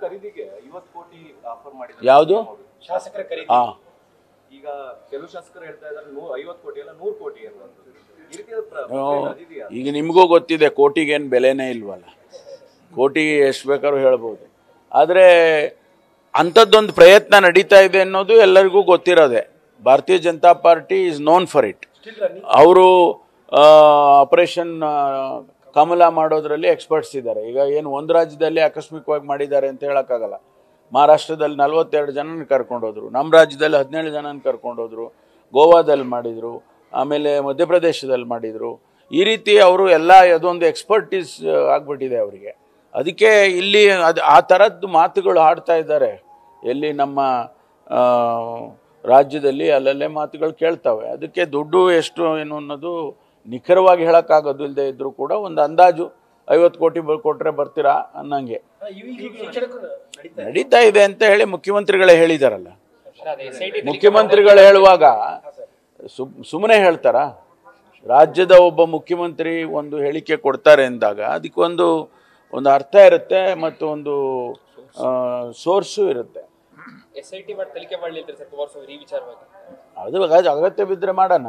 ಖರೀದಿಗೆ 50 ಕೋಟಿ ಆಫರ್ ಮಾಡಿದ್ದಾರೆ. ಯಾವುದು ಶಾಸಕರ ಖರೀದಿ? ಈಗ ಕೆಲವು ಶಾಸಕರು ಹೇಳ್ತಾ ಇದ್ದಾರೆ 50 ಕೋಟಿ ಅಲ್ಲ 100 ಕೋಟಿ ಅನ್ನುವಂಥದ್ದು. ಈಗ ನಿಮಗೂ ಗೊತ್ತಿದೆ ಕೋಟಿಗೇನು ಬೆಲೆನೇ ಇಲ್ವಲ್ಲ. ಕೋಟಿಗೆ ಎಷ್ಟು ಬೇಕಾದ್ರೂ ಹೇಳ್ಬೋದು. ಆದರೆ ಅಂಥದ್ದೊಂದು ಪ್ರಯತ್ನ ನಡೀತಾ ಇದೆ ಅನ್ನೋದು ಎಲ್ಲರಿಗೂ ಗೊತ್ತಿರೋದೆ. ಭಾರತೀಯ Janata party is known for it. ಅವರು ಆಪರೇಷನ್ ಕಮಲ ಮಾಡೋದ್ರಲ್ಲಿ ಎಕ್ಸ್ಪರ್ಟ್ಸ್ ಇದ್ದಾರೆ. ಈಗ ಏನು ಒಂದು ರಾಜ್ಯದಲ್ಲಿ ಆಕಸ್ಮಿಕವಾಗಿ ಮಾಡಿದ್ದಾರೆ ಅಂತ ಹೇಳೋಕ್ಕಾಗಲ್ಲ. ಮಹಾರಾಷ್ಟ್ರದಲ್ಲಿ 42 ಜನನ ಕರ್ಕೊಂಡೋದ್ರು, ನಮ್ಮ ರಾಜ್ಯದಲ್ಲಿ 17 ಜನನ ಕರ್ಕೊಂಡೋದ್ರು, ಗೋವಾದಲ್ಲಿ ಮಾಡಿದರು, ಆಮೇಲೆ ಮಧ್ಯಪ್ರದೇಶದಲ್ಲಿ ಮಾಡಿದರು. ಈ ರೀತಿ ಅವರು ಎಲ್ಲ ಅದೊಂದು ಎಕ್ಸ್ಪರ್ಟೀಸ್ ಆಗಿಬಿಟ್ಟಿದೆ ಅವರಿಗೆ. ಅದಕ್ಕೆ ಇಲ್ಲಿ ಆ ಥರದ್ದು ಮಾತುಗಳು ಆಡ್ತಾ ಇದ್ದಾರೆ. ಎಲ್ಲಿ ನಮ್ಮ ರಾಜ್ಯದಲ್ಲಿ ಅಲ್ಲಲ್ಲೇ ಮಾತುಗಳು ಕೇಳ್ತವೆ. ಅದಕ್ಕೆ ದುಡ್ಡು ಎಷ್ಟು ಏನು ಅನ್ನೋದು ನಿಖರವಾಗಿ ಹೇಳೋಕ್ಕಾಗೋದು ಇಲ್ಲದೆ ಇದ್ದರೂ ಕೂಡ ಒಂದು ಅಂದಾಜು 50 ಕೋಟಿ ಕೊಟ್ಟರೆ ಬರ್ತೀರಾ ಅನ್ನಂಗೆ ನಡೀತಾ ಇದೆ ಅಂತ ಹೇಳಿ ಮುಖ್ಯಮಂತ್ರಿಗಳೇ ಹೇಳಿದಾರಲ್ಲ. ಮುಖ್ಯಮಂತ್ರಿಗಳು ಹೇಳುವಾಗ ಸುಮ್ಮನೆ ಹೇಳ್ತಾರಾ? ರಾಜ್ಯದ ಒಬ್ಬ ಮುಖ್ಯಮಂತ್ರಿ ಒಂದು ಹೇಳಿಕೆ ಕೊಡ್ತಾರೆ ಅಂದಾಗ ಅದಕ್ಕೊಂದು ಅರ್ಥ ಇರುತ್ತೆ ಮತ್ತು ಒಂದು ಸೋರ್ಸು ಇರುತ್ತೆ. ಅದು ಅಗತ್ಯ ಬಿದ್ದರೆ ಮಾಡೋಣ.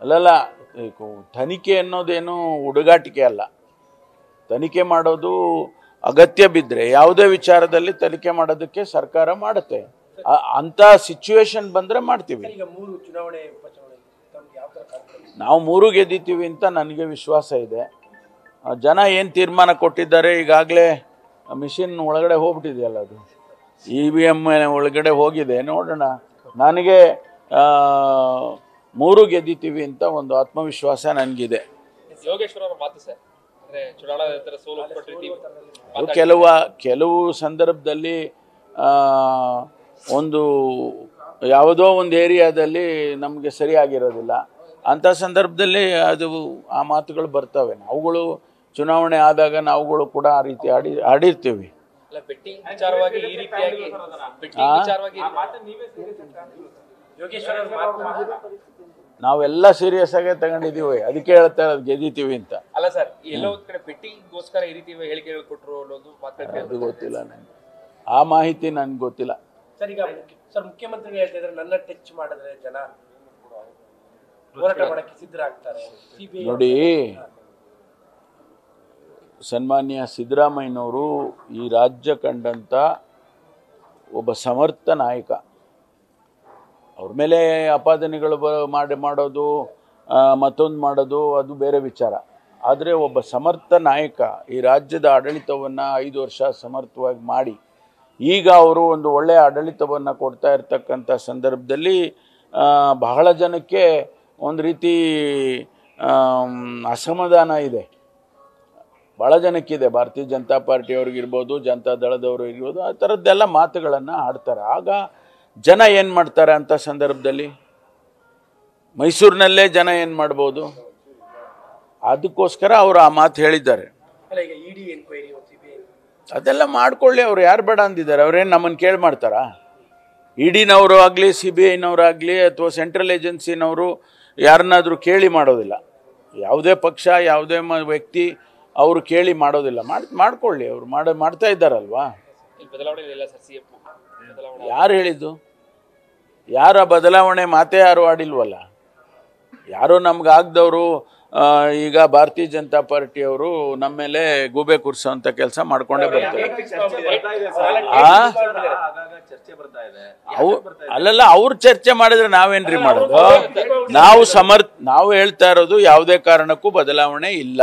ಅಲ್ಲಲ್ಲ, ತನಿಖೆ ಅನ್ನೋದೇನು ಹುಡುಗಾಟಿಕೆ ಅಲ್ಲ. ತನಿಖೆ ಮಾಡೋದು ಅಗತ್ಯ ಬಿದ್ದರೆ ಯಾವುದೇ ವಿಚಾರದಲ್ಲಿ ತನಿಖೆ ಮಾಡೋದಕ್ಕೆ ಸರ್ಕಾರ ಮಾಡುತ್ತೆ. ಅಂಥ ಸಿಚುವೇಶನ್ ಬಂದರೆ ಮಾಡ್ತೀವಿ. ನಾವು 3 ಗೆದ್ದಿತೀವಿ ಅಂತ ನನಗೆ ವಿಶ್ವಾಸ ಇದೆ. ಜನ ಏನು ತೀರ್ಮಾನ ಕೊಟ್ಟಿದ್ದಾರೆ, ಈಗಾಗಲೇ ಮಿಷಿನ್ ಒಳಗಡೆ ಹೋಗ್ಬಿಟ್ಟಿದೆಯಲ್ಲ, ಅದು EVM ಒಳಗಡೆ ಹೋಗಿದೆ. ನೋಡೋಣ. ನನಗೆ 3 ಗೆದ್ದಿತೀವಿ ಅಂತ ಒಂದು ಆತ್ಮವಿಶ್ವಾಸ ನನಗಿದೆ. ಕೆಲವು ಸಂದರ್ಭದಲ್ಲಿ ಒಂದು ಯಾವುದೋ ಒಂದು ಏರಿಯಾದಲ್ಲಿ ನಮಗೆ ಸರಿಯಾಗಿರೋದಿಲ್ಲ. ಅಂಥ ಸಂದರ್ಭದಲ್ಲಿ ಆ ಮಾತುಗಳು ಬರ್ತವೆ. ನಾವುಗಳು ಚುನಾವಣೆ ಆದಾಗ ನಾವುಗಳು ಕೂಡ ಆ ರೀತಿ ಆಡಿರ್ತೀವಿ. ನಾವೆಲ್ಲ ಸೀರಿಯಸ್ ಆಗಿ ತಗೊಂಡಿದೀವಿ. ಅದಕ್ಕೆ ಹೇಳ್ತಾ ಇರೋದು ಗೆದ್ದಿತೀವಿ ಅಂತ. ಅಲ್ಲ ಸರ್, ಎಲ್ಲೋ ಒಂದ್ ಕಡೆ ಬೆಟ್ಟಿಂಗ್ಗೋಸ್ಕರ ಈ ರೀತಿ ಹೇಳಿಕೆಗಳು ಕೊಟ್ಟರು ಅನ್ನೋದು ಅದು ಗೊತ್ತಿಲ್ಲ ನನಗೆ. ಆ ಮಾಹಿತಿ ನನ್ಗೆ ಗೊತ್ತಿಲ್ಲ ಸರ್. ಈಗ ಸರ್ ಮುಖ್ಯಮಂತ್ರಿಗಳು ಹೇಳ್ತಾ ಇದ್ದಾರೆ, ನನ್ನ ಟಚ್ ಮಾಡಿದ್ರೆ ಜನ ಹೋರಾಟ ಮಾಡಕ್ಕೆ ಸಿದ್ಧರಾಗ್ತಾರೆ. ನೋಡಿ, ಸನ್ಮಾನ್ಯ ಸಿದ್ದರಾಮಯ್ಯನವರು ಈ ರಾಜ್ಯ ಕಂಡಂಥ ಒಬ್ಬ ಸಮರ್ಥ ನಾಯಕ. ಅವ್ರ ಮೇಲೆ ಅಪಾದನೆಗಳು ಮಾಡೋದು, ಮತ್ತೊಂದು ಮಾಡೋದು ಅದು ಬೇರೆ ವಿಚಾರ. ಆದರೆ ಒಬ್ಬ ಸಮರ್ಥ ನಾಯಕ ಈ ರಾಜ್ಯದ ಆಡಳಿತವನ್ನು 5 ವರ್ಷ ಸಮರ್ಥವಾಗಿ ಮಾಡಿ ಈಗ ಅವರು ಒಂದು ಒಳ್ಳೆಯ ಆಡಳಿತವನ್ನು ಕೊಡ್ತಾ ಇರ್ತಕ್ಕಂಥ ಸಂದರ್ಭದಲ್ಲಿ ಬಹಳ ಜನಕ್ಕೆ ಒಂದು ರೀತಿ ಅಸಮಾಧಾನ ಇದೆ. ಭಾಳ ಜನಕ್ಕಿದೆ. ಭಾರತೀಯ ಜನತಾ ಪಾರ್ಟಿಯವ್ರಿಗಿರ್ಬೋದು, ಜನತಾ ದಳದವರು ಇರ್ಬೋದು, ಆ ಥರದ್ದೆಲ್ಲ ಮಾತುಗಳನ್ನು ಆಡ್ತಾರೆ. ಆಗ ಜನ ಏನು ಮಾಡ್ತಾರೆ ಅಂಥ ಸಂದರ್ಭದಲ್ಲಿ? ಮೈಸೂರಿನಲ್ಲೇ ಜನ ಏನು ಮಾಡ್ಬೋದು? ಅದಕ್ಕೋಸ್ಕರ ಅವರು ಆ ಮಾತು ಹೇಳಿದ್ದಾರೆ. ಅದೆಲ್ಲ ಮಾಡ್ಕೊಳ್ಳಿ, ಅವ್ರು ಯಾರು ಬೇಡ ಅಂದಿದ್ದಾರೆ? ಅವ್ರೇನು ನಮ್ಮನ್ನು ಕೇಳಿ ಮಾಡ್ತಾರಾ? ಇಡಿನವರು ಆಗಲಿ, CBIನವರಾಗಲಿ ಅಥವಾ ಸೆಂಟ್ರಲ್ ಏಜೆನ್ಸಿನವರು ಯಾರನ್ನಾದರೂ ಕೇಳಿ ಮಾಡೋದಿಲ್ಲ. ಯಾವುದೇ ಪಕ್ಷ, ಯಾವುದೇ ವ್ಯಕ್ತಿ ಅವರು ಕೇಳಿ ಮಾಡೋದಿಲ್ಲ. ಮಾಡ್ಕೊಳ್ಳಿ. ಅವರು ಮಾಡ್ತಾ ಇದ್ದಾರಲ್ವಾ? ಯಾರು ಹೇಳಿದ್ದು? ಯಾರ ಬದಲಾವಣೆ ಮಾತೇ ಯಾರು ಆಡಿಲ್ವಲ್ಲ. ಯಾರೋ ನಮ್ಗಾಗ್ದವರು ಈಗ ಭಾರತೀಯ ಜನತಾ ಪಾರ್ಟಿಯವರು ನಮ್ಮ ಮೇಲೆ ಗೂಬೆ ಕೂರಿಸೋಂಥ ಕೆಲಸ ಮಾಡ್ಕೊಂಡೇ ಬರ್ತಾರೆ. ಅಲ್ಲಲ್ಲ, ಅವ್ರು ಚರ್ಚೆ ಮಾಡಿದ್ರೆ ನಾವೇನ್ರಿ ಮಾಡೋದು? ನಾವು ಹೇಳ್ತಾ ಇರೋದು ಯಾವುದೇ ಕಾರಣಕ್ಕೂ ಬದಲಾವಣೆ ಇಲ್ಲ.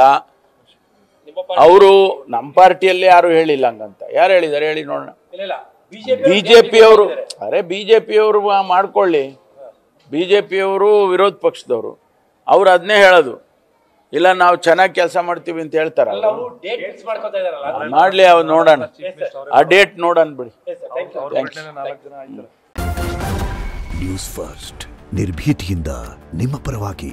ಅವರು ನಮ್ಮ ಪಾರ್ಟಿಯಲ್ಲೇ ಯಾರು ಹೇಳಿಲ್ಲ ಹಂಗಂತ. ಯಾರು ಹೇಳಿದ್ದಾರೆ ಹೇಳಿ ನೋಡೋಣ. ಬಿಜೆಪಿಯವರು, ಬಿಜೆಪಿಯವರು ಮಾಡ್ಕೊಳ್ಳಿ. ಬಿಜೆಪಿಯವರು ವಿರೋಧ ಪಕ್ಷದವರು, ಅವ್ರು ಅದನ್ನೇ ಹೇಳೋದು. ಇಲ್ಲ ನಾವು ಚೆನ್ನಾಗಿ ಕೆಲಸ ಮಾಡ್ತೀವಿ ಅಂತ ಹೇಳ್ತಾರಲ್ಲ, ಮಾಡ್ಲಿ. ಅವ್ರು ನೋಡೋಣ, ಆ ಡೇಟ್ ನೋಡೋಣ ಬಿಡಿ. ನ್ಯೂಸ್ ಫಸ್ಟ್, ನಿರ್ಭೀತಿಯಿಂದ ನಿಮ್ಮ ಪರವಾಗಿ.